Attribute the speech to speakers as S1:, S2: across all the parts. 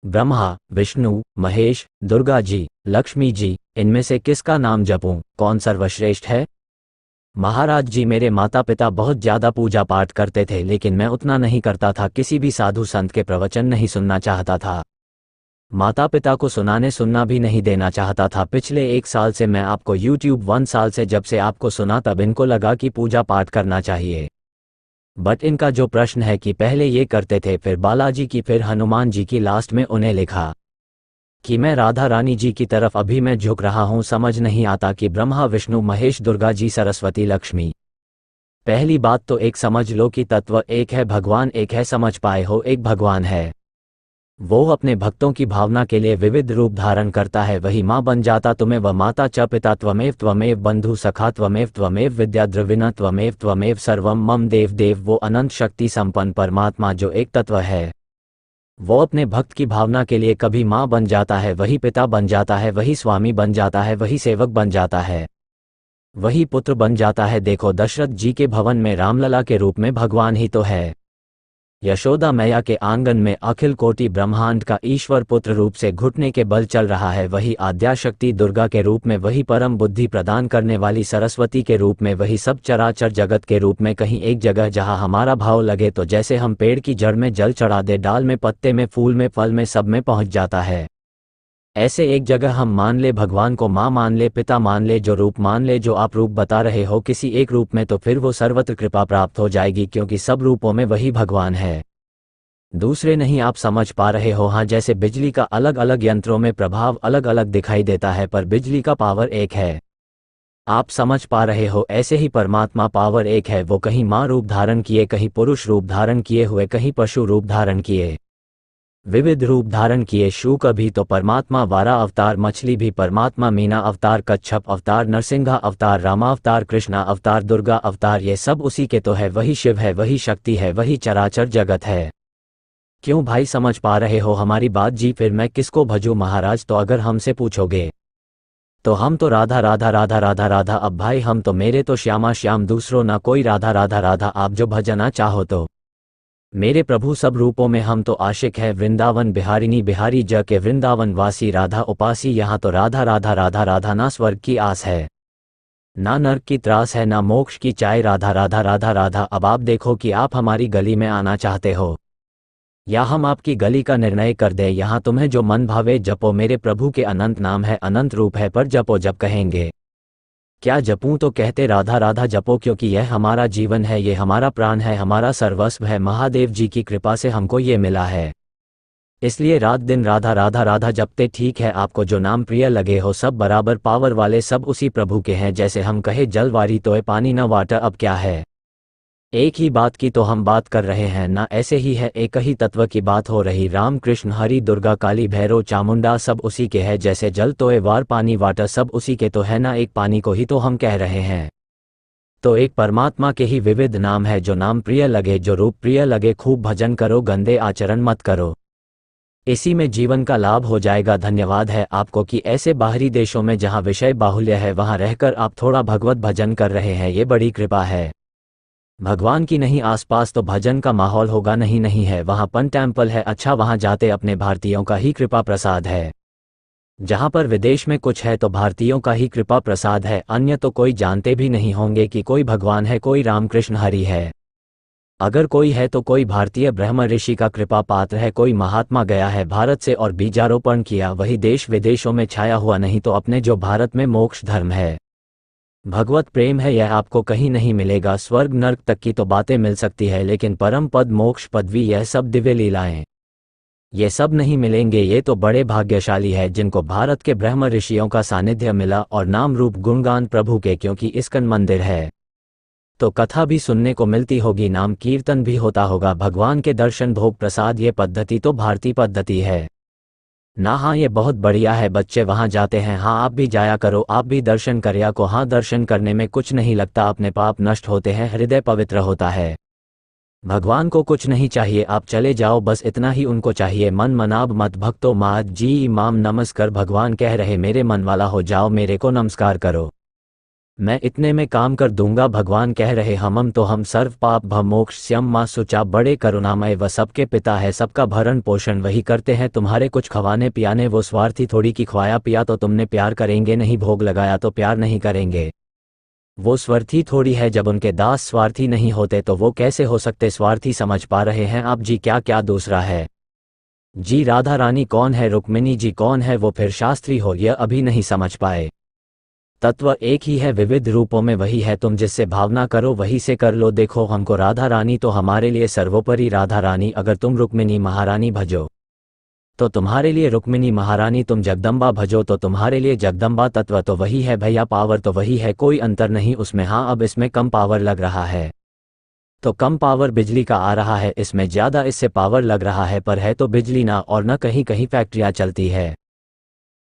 S1: ब्रह्मा, विष्णु, महेश, दुर्गा जी, लक्ष्मी जी, इनमें से किसका नाम जपूं, कौन सर्वश्रेष्ठ है? महाराज जी, मेरे माता पिता बहुत ज्यादा पूजा पाठ करते थे, लेकिन मैं उतना नहीं करता था। किसी भी साधु संत के प्रवचन नहीं सुनना चाहता था। माता पिता को सुनाने सुनना भी नहीं देना चाहता था। पिछले 1 साल से मैं आपको YouTube 1 साल से जब से आपको सुना तब इनको लगा कि पूजा पाठ करना चाहिए। बट इनका जो प्रश्न है कि पहले ये करते थे, फिर बालाजी की, फिर हनुमान जी की, लास्ट में उन्हें लिखा कि मैं राधा रानी जी की तरफ अभी मैं झुक रहा हूं। समझ नहीं आता कि ब्रह्मा, विष्णु, महेश, दुर्गा जी, सरस्वती, लक्ष्मी। पहली बात तो एक समझ लो कि तत्व एक है, भगवान एक है। समझ पाए हो? एक भगवान है, वो अपने भक्तों की भावना के लिए विविध रूप धारण करता है। वही माँ बन जाता तुम्हें, वह माता च पिता त्वमेव त्वमेव बंधु सखा त्वमेव त्वमेव विद्या द्रविण त्वमेव त्वमेव सर्वम मम देव देव। वो अनंत शक्ति संपन्न परमात्मा जो एक तत्व है, वो अपने भक्त की भावना के लिए कभी माँ बन जाता है, वही पिता बन जाता है, वही स्वामी बन जाता है, वही सेवक बन जाता है, वही पुत्र बन जाता है। देखो, दशरथ जी के भवन में रामलला के रूप में भगवान ही तो है। यशोदा मैया के आंगन में अखिल कोटि ब्रह्मांड का ईश्वर पुत्र रूप से घुटने के बल चल रहा है। वही आद्याशक्ति दुर्गा के रूप में, वही परम बुद्धि प्रदान करने वाली सरस्वती के रूप में, वही सब चराचर जगत के रूप में। कहीं एक जगह जहां हमारा भाव लगे तो जैसे हम पेड़ की जड़ में जल चढ़ा दे, डाल में, पत्ते में, फूल में, फल में, सब में पहुंच जाता है। ऐसे एक जगह हम मान ले, भगवान को माँ मान ले, पिता मान ले, जो रूप मान ले, जो आप रूप बता रहे हो किसी एक रूप में, तो फिर वो सर्वत्र कृपा प्राप्त हो जाएगी, क्योंकि सब रूपों में वही भगवान है, दूसरे नहीं। आप समझ पा रहे हो? हाँ, जैसे बिजली का अलग अलग यंत्रों में प्रभाव अलग अलग दिखाई देता है, पर बिजली का पावर एक है। आप समझ पा रहे हो? ऐसे ही परमात्मा पावर एक है। वो कहीं माँ रूप धारण किए, कहीं पुरुष रूप धारण किए हुए, कहीं पशु रूप धारण किए, विविध रूप धारण किए। शुक भी तो परमात्मा, वारा अवतार, मछली भी परमात्मा, मीना अवतार, कच्छप अवतार, नरसिंहा अवतार, रामा अवतार, कृष्णा अवतार, दुर्गा अवतार, ये सब उसी के तो है। वही शिव है, वही शक्ति है, वही चराचर जगत है। क्यों भाई, समझ पा रहे हो हमारी बात? जी, फिर मैं किसको भजूं महाराज? तो अगर हमसे पूछोगे तो हम तो राधा राधा राधा राधा राधा। अब भाई हम तो, मेरे तो श्यामा श्याम, दूसरों ना कोई, राधा राधा राधा। आप जो भजना चाहो तो मेरे प्रभु, सब रूपों में हम तो आशिक है। वृंदावन बिहारिनी, बिहारी ज के वृंदावन वासी, राधा उपासी। यहाँ तो राधा राधा राधा राधा। ना स्वर्ग की आस है, ना नर्क की त्रास है, ना मोक्ष की चाय, राधा राधा राधा राधा। अब आप देखो कि आप हमारी गली में आना चाहते हो या हम आपकी गली का निर्णय कर दें। यहाँ तुम्हें जो मन भावे जपो। मेरे प्रभु के अनंत नाम है, अनंत रूप है, पर जपो जब कहेंगे। क्या जपूं? तो कहते राधा राधा जपो, क्योंकि यह हमारा जीवन है, ये हमारा प्राण है, हमारा सर्वस्व है। महादेव जी की कृपा से हमको ये मिला है, इसलिए रात दिन राधा राधा राधा जपते। ठीक है, आपको जो नाम प्रिय लगे हो, सब बराबर पावर वाले, सब उसी प्रभु के हैं। जैसे हम कहे जल वारी तोय पानी न वाटर। अब क्या है, एक ही बात की तो हम बात कर रहे हैं ना? ऐसे ही है, एक ही तत्व की बात हो रही। राम कृष्ण हरि दुर्गा काली भैरव चामुंडा, सब उसी के है। जैसे जल तोय वार पानी वाटर, सब उसी के तो है ना? एक पानी को ही तो हम कह रहे हैं। तो एक परमात्मा के ही विविध नाम है। जो नाम प्रिय लगे, जो रूप प्रिय लगे, खूब भजन करो, गंदे आचरण मत करो, इसी में जीवन का लाभ हो जाएगा। धन्यवाद है आपको कि ऐसे बाहरी देशों में जहां विषय बाहुल्य है, वहां रहकर आप थोड़ा भगवत भजन कर रहे हैं, ये बड़ी कृपा है भगवान की। नहीं आसपास तो भजन का माहौल होगा? नहीं नहीं है, वहां पन टेम्पल है। अच्छा, वहां जाते अपने भारतीयों का ही कृपा प्रसाद है। जहां पर विदेश में कुछ है तो भारतीयों का ही कृपा प्रसाद है, अन्य तो कोई जानते भी नहीं होंगे कि कोई भगवान है, कोई रामकृष्ण हरि है। अगर कोई है तो कोई भारतीय ब्रह्म ऋषि का कृपा पात्र है, कोई महात्मा गया है भारत से और बीजारोपण किया, वही देश विदेशों में छाया हुआ। नहीं तो अपने जो भारत में मोक्ष धर्म है, भगवत प्रेम है, यह आपको कहीं नहीं मिलेगा। स्वर्ग नर्क तक की तो बातें मिल सकती है, लेकिन परम पद, मोक्ष, पदवी, यह सब दिव्य लीलाएं, ये सब नहीं मिलेंगे। ये तो बड़े भाग्यशाली है जिनको भारत के ब्रह्म ऋषियों का सानिध्य मिला और नाम रूप गुणगान प्रभु के, क्योंकि इस्कन मंदिर है तो कथा भी सुनने को मिलती होगी, नाम कीर्तन भी होता होगा, भगवान के दर्शन, भोग प्रसाद। ये पद्धति तो भारतीय पद्धति है ना? हाँ, ये बहुत बढ़िया है। बच्चे वहाँ जाते हैं, हाँ आप भी जाया करो, आप भी दर्शन करया को। हाँ, दर्शन करने में कुछ नहीं लगता, अपने पाप नष्ट होते हैं, हृदय पवित्र होता है। भगवान को कुछ नहीं चाहिए, आप चले जाओ, बस इतना ही उनको चाहिए। मन मनाब मत भक्तो मात जी इमाम नमस्कार। भगवान कह रहे मेरे मन वाला हो जाओ, मेरे को नमस्कार करो। मैं इतने में काम कर दूंगा। भगवान कह रहे हम तो हम सर्व पाप भमोक्षयम माँ सुचा बड़े करुणामय व सबके पिता है, सबका भरण पोषण वही करते हैं। तुम्हारे कुछ खवाने पियाने वो स्वार्थी थोड़ी कि खवाया पिया तो तुमने प्यार करेंगे नहीं, भोग लगाया तो प्यार नहीं करेंगे। वो स्वार्थी थोड़ी है, जब उनके दास स्वार्थी नहीं होते तो वो कैसे हो सकते स्वार्थी। समझ पा रहे हैं आप जी क्या क्या दूसरा है जी? राधा रानी कौन है, रुक्मिणी जी कौन है? वो फिर शास्त्री हो, यह अभी नहीं समझ पाए। तत्व एक ही है, विविध रूपों में वही है। तुम जिससे भावना करो वही से कर लो। देखो हमको राधा रानी तो हमारे लिए सर्वोपरि राधा रानी। अगर तुम रुक्मिणी महारानी भजो तो तुम्हारे लिए रुक्मिणी महारानी, तुम जगदम्बा भजो तो तुम्हारे लिए जगदम्बा। तत्व तो वही है भैया, पावर तो वही है, कोई अंतर नहीं उसमें। हाँ अब इसमें कम पावर लग रहा है तो कम पावर बिजली का आ रहा है, इसमें ज़्यादा इससे पावर लग रहा है, पर है तो बिजली ना, और न कहीं कहीं फैक्ट्रियाँ चलती है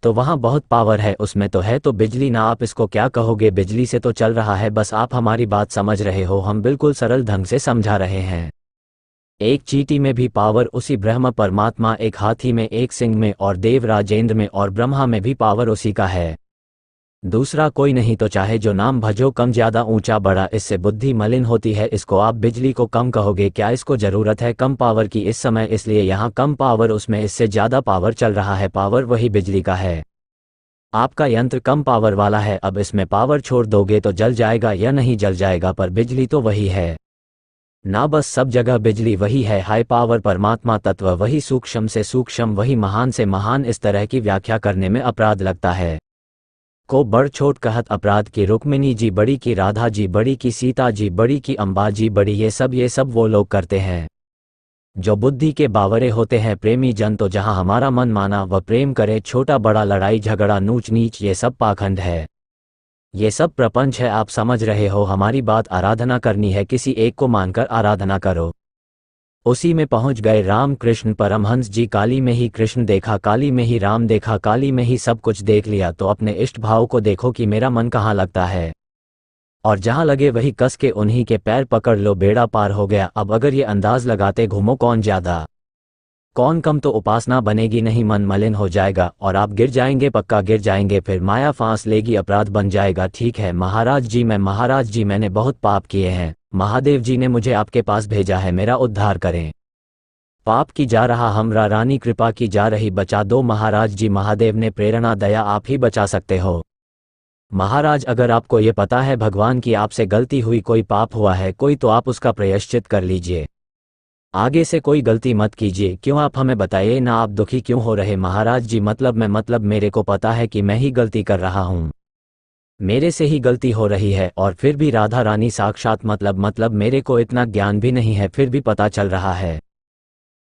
S1: तो वहाँ बहुत पावर है, उसमें तो है तो बिजली ना। आप इसको क्या कहोगे, बिजली से तो चल रहा है। बस आप हमारी बात समझ रहे हो, हम बिल्कुल सरल ढंग से समझा रहे हैं। एक चींटी में भी पावर उसी ब्रह्म परमात्मा, एक हाथी में, एक सिंह में, और देव राजेंद्र में और ब्रह्मा में भी पावर उसी का है, दूसरा कोई नहीं। तो चाहे जो नाम भजो, कम ज़्यादा ऊंचा बड़ा, इससे बुद्धि मलिन होती है। इसको आप बिजली को कम कहोगे क्या? इसको ज़रूरत है कम पावर की इस समय, इसलिए यहाँ कम पावर, उसमें इससे ज़्यादा पावर चल रहा है। पावर वही बिजली का है, आपका यंत्र कम पावर वाला है। अब इसमें पावर छोड़ दोगे तो जल जाएगा या नहीं जल जाएगा, पर बिजली तो वही है ना। बस सब जगह बिजली वही है, हाई पावर परमात्मा तत्व वही, सूक्ष्म से सूक्ष्म वही, महान से महान। इस तरह की व्याख्या करने में अपराध लगता है। को बड़ छोट कहत अपराध की, रुक्मिणी जी बड़ी की, राधा जी बड़ी की, सीता जी बड़ी की, अम्बा जी बड़ी। ये सब वो लोग करते हैं जो बुद्धि के बावरे होते हैं। प्रेमी जन तो जहाँ हमारा मन माना वह प्रेम करे, छोटा बड़ा लड़ाई झगड़ा ऊंच नीच ये सब पाखंड है, ये सब प्रपंच है। आप समझ रहे हो हमारी बात? आराधना करनी है, किसी एक को मानकर आराधना करो। उसी में पहुंच गए राम कृष्ण परमहंस जी। काली में ही कृष्ण देखा, काली में ही राम देखा, काली में ही सब कुछ देख लिया। तो अपने इष्ट भाव को देखो कि मेरा मन कहाँ लगता है, और जहाँ लगे वही कस के उन्हीं के पैर पकड़ लो, बेड़ा पार हो गया। अब अगर ये अंदाज लगाते घूमो कौन ज़्यादा कौन कम, तो उपासना बनेगी नहीं, मन मलिन हो जाएगा और आप गिर जाएंगे, पक्का गिर जाएंगे। फिर माया फांस लेगी, अपराध बन जाएगा। ठीक है महाराज जी, महाराज जी मैंने बहुत पाप किए हैं, महादेव जी ने मुझे आपके पास भेजा है, मेरा उद्धार करें। पाप की जा रहा हमरा रानी, कृपा की जा रही, बचा दो महाराज जी। महादेव ने प्रेरणा, दया, आप ही बचा सकते हो महाराज। अगर आपको ये पता है भगवान की आपसे गलती हुई, कोई पाप हुआ है कोई, तो आप उसका प्रायश्चित कर लीजिए, आगे से कोई गलती मत कीजिए। क्यों? आप हमें बताइए ना, आप दुखी क्यों हो रहे महाराज जी? मतलब मेरे को पता है कि मैं ही गलती कर रहा हूँ, मेरे से ही गलती हो रही है, और फिर भी राधा रानी साक्षात, मतलब मेरे को इतना ज्ञान भी नहीं है, फिर भी पता चल रहा है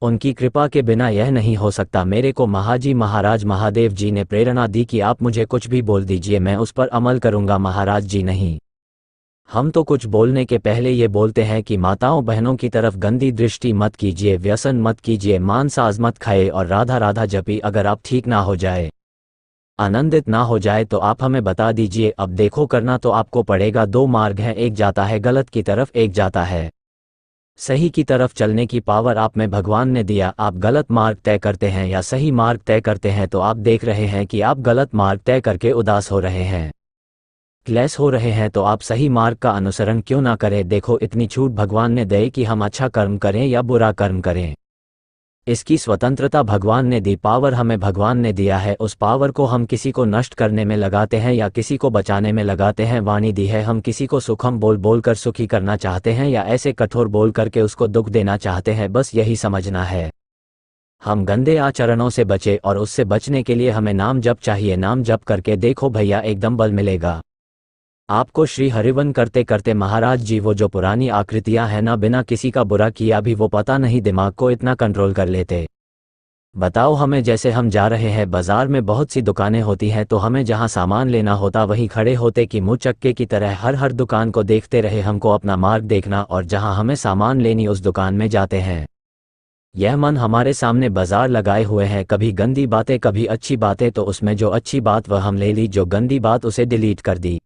S1: उनकी कृपा के बिना यह नहीं हो सकता। मेरे को महाजी महाराज महादेव जी ने प्रेरणा दी कि आप मुझे कुछ भी बोल दीजिए, मैं उस पर अमल करूंगा महाराज जी। नहीं, हम तो कुछ बोलने के पहले ये बोलते हैं कि माताओं बहनों की तरफ गंदी दृष्टि मत कीजिए, व्यसन मत कीजिए, मांस आज मत खाए, और राधा राधा जपी। अगर आप ठीक ना हो जाए, आनंदित ना हो जाए तो आप हमें बता दीजिए। अब देखो करना तो आपको पड़ेगा। दो मार्ग हैं, एक जाता है गलत की तरफ, एक जाता है सही की तरफ। चलने की पावर आप में भगवान ने दिया। आप गलत मार्ग तय करते हैं या सही मार्ग तय करते हैं, तो आप देख रहे हैं कि आप गलत मार्ग तय करके उदास हो रहे हैं, क्लेश हो रहे हैं। तो आप सही मार्ग का अनुसरण क्यों ना करें? देखो इतनी छूट भगवान ने दी कि हम अच्छा कर्म करें या बुरा कर्म करें, इसकी स्वतंत्रता भगवान ने दी। पावर हमें भगवान ने दिया है, उस पावर को हम किसी को नष्ट करने में लगाते हैं या किसी को बचाने में लगाते हैं। वाणी दी है, हम किसी को सुखम बोल बोल कर सुखी करना चाहते हैं या ऐसे कठोर बोल करके उसको दुख देना चाहते हैं, बस यही समझना है। हम गंदे आचरणों से बचे, और उससे बचने के लिए हमें नाम जप चाहिए। नाम जप करके देखो भैया, एकदम बल मिलेगा आपको। श्री हरिवन करते करते महाराज जी, वो जो पुरानी आकृतियां हैं ना, बिना किसी का बुरा किया भी वो पता नहीं दिमाग को इतना कंट्रोल कर लेते। बताओ हमें, जैसे हम जा रहे हैं बाजार में, बहुत सी दुकानें होती हैं, तो हमें जहां सामान लेना होता वहीं खड़े होते कि मुंह चक्के की तरह हर दुकान को देखते रहे। हमको अपना मार्ग देखना, और जहां हमें सामान लेनी उस दुकान में जाते हैं। यह मन हमारे सामने बाजार लगाए हुए हैं, कभी गंदी बातें कभी अच्छी बातें, तो उसमें जो अच्छी बात वह हम ले ली, जो गंदी बात उसे डिलीट कर दी।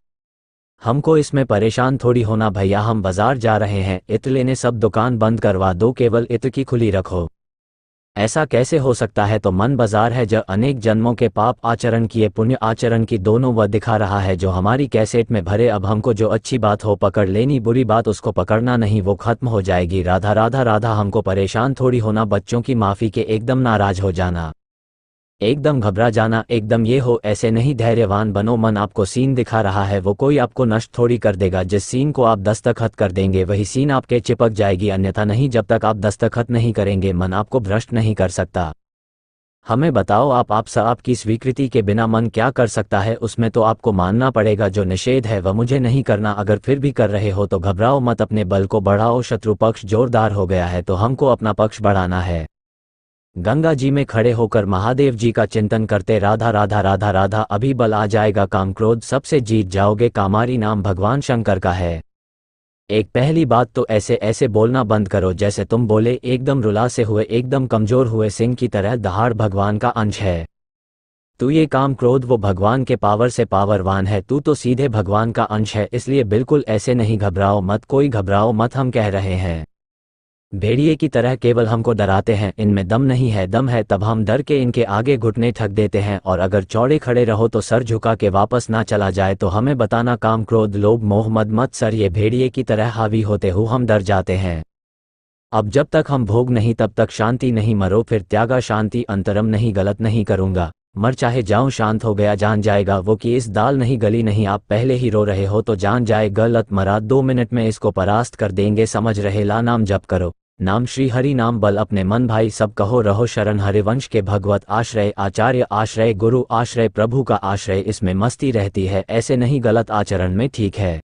S1: हमको इसमें परेशान थोड़ी होना भैया, हम बाजार जा रहे हैं, इत्र लेने, सब दुकान बंद करवा दो, केवल इत्र की खुली रखो। ऐसा कैसे हो सकता है? तो मन बाजार है जो अनेक जन्मों के पाप आचरण किए पुण्य आचरण की दोनों वह दिखा रहा है जो हमारी कैसेट में भरे। अब हमको जो अच्छी बात हो पकड़ लेनी, बुरी बात उसको पकड़ना नहीं, वो खत्म हो जाएगी। राधा राधा राधा। हमको परेशान थोड़ी होना, बच्चों की माफ़ी के एकदम नाराज हो जाना, एकदम घबरा जाना, एकदम ये हो ऐसे नहीं। धैर्यवान बनो। मन आपको सीन दिखा रहा है, वो कोई आपको नष्ट थोड़ी कर देगा। जिस सीन को आप दस्तखत कर देंगे वही सीन आपके चिपक जाएगी, अन्यथा नहीं। जब तक आप दस्तखत नहीं करेंगे मन आपको भ्रष्ट नहीं कर सकता। हमें बताओ आपकी स्वीकृति के बिना मन क्या कर सकता है? उसमें तो आपको मानना पड़ेगा। जो निषेध है वह मुझे नहीं करना। अगर फिर भी कर रहे हो तो घबराओ मत, अपने बल को बढ़ाओ। शत्रु पक्ष जोरदार हो गया है तो हमको अपना पक्ष बढ़ाना है। गंगा जी में खड़े होकर महादेव जी का चिंतन करते राधा राधा राधा राधा। अभी बल आ जाएगा, काम क्रोध सबसे जीत जाओगे। कामारी नाम भगवान शंकर का है। एक पहली बात तो ऐसे ऐसे बोलना बंद करो जैसे तुम बोले, एकदम रुला से हुए, एकदम कमजोर हुए सिंह की तरह। दहाड़ भगवान का अंश है तू। ये काम क्रोध वो भगवान के पावर से पावरवान है, तू तो सीधे भगवान का अंश है। इसलिए बिल्कुल ऐसे नहीं, घबराओ मत, कोई घबराओ मत। हम कह रहे हैं भेड़िए की तरह केवल हमको डराते हैं, इनमें दम नहीं है। दम है तब हम डर के इनके आगे घुटने ठग देते हैं। और अगर चौड़े खड़े रहो तो सर झुका के वापस ना चला जाए तो हमें बताना। काम क्रोध लोभ मोह मद मत सर, ये भेड़िए की तरह हावी होते हुए हम डर जाते हैं। अब जब तक हम भोग नहीं तब तक शांति नहीं। मरो फिर त्यागा शांति अंतरम नहीं, गलत नहीं करूंगा। मर चाहे जाऊं, शांत हो गया जान जाएगा वो कि इस दाल नहीं गली नहीं। आप पहले ही रो रहे हो तो जान जाए गलत मरा। 2 मिनट में इसको परास्त कर देंगे, समझ रहे? ला नाम जप करो, नाम श्री हरि नाम बल अपने मन भाई सब कहो। रहो शरण हरिवंश के भगवत आश्रय, आचार्य आश्रय, गुरु आश्रय, प्रभु का आश्रय। इसमें मस्ती रहती है, ऐसे नहीं गलत आचरण में ठीक है।